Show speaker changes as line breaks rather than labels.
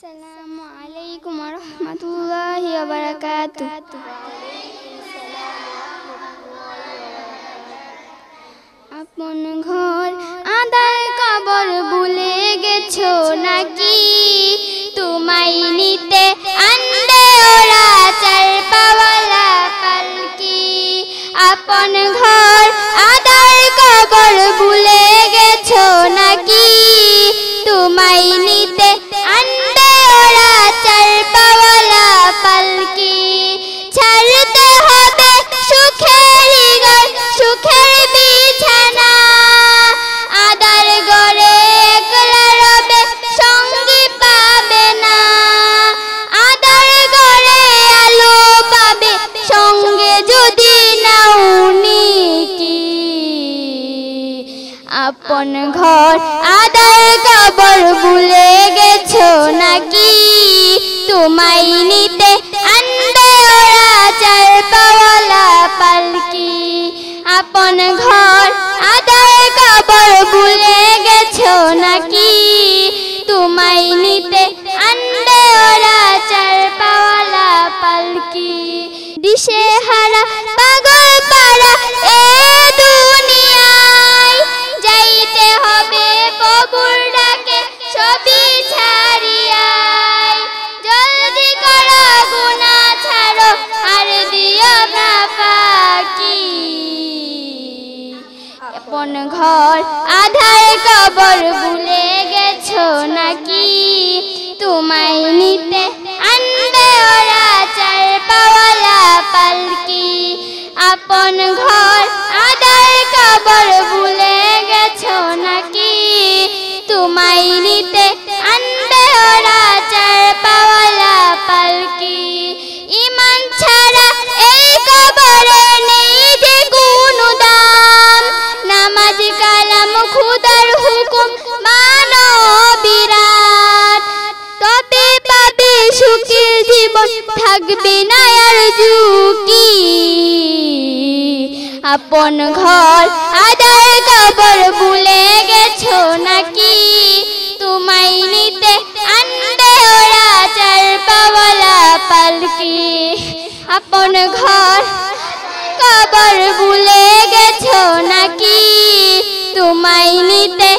আসসালামু আলাইকুম ওয়া রাহমাতুল্লাহি ওয়া বারাকাতুহু। আপন ঘর আদার কবর ভুলে গেছো নাকি? তোমায় নিতে আনবে ওরা চার পাওয়ালা পালকি। আপন ঘর আদার কবর ভুলে গেছো নাকি? তোমায় নিতে আনবে ওরা চার পাওয়ালা পালকি। ছাড়তে হবে সুখের ঘর সুখের বিছানা, আদার ঘরে একলা রবে সঙ্গী পাবে না। আদার ঘরে আলো পাবে সঙ্গে যদি নাও নিকি। আপন ঘর আদার কবর ভুলে গেছো নাকি? তোমায় নিতে আনবে ওরা চার পাওয়ালা পালকি। আপন ঘর আদার কবর ভুলে গেছো নাকি? তোমায় নিতে আনবে ওরা চার পাওয়ালা পালকি। দিশে হারা পাগল পারা এ দুনিয়ায়, যাইতে হবে প্রভুর ডাকে সবই ছাড়িয়াই। জলদি করো গুনাহ ছাড়ো আর দিও না ফাঁকি। আপন ঘর আধার কবর ভুলে গেছো নাকি? তোমায় নিতে আনবে ওরা চার পাওয়ালা পালকি। আপন ঘর আধার কবর ভুলে গেছো নাকি? তোমায় নিতে আনবে ওরা চার পাওয়ালা পালকি। ঈমান ছাড়া এই কবরে নেই যে কোনো দাম, নামাজ কালাম খুদার হুকুম মানো বিরাট। তবে পাবে সুখের জীবন থাকবে না আর ঝুঁকি। আপন ঘর আদার কবর ভুলে গেছো নাকি? তোমায় নিতে আনবে ওরা চার পাওয়ালা পালকি। আপন ঘর কবর ভুলে গেছো নাকি? তোমায় নিতে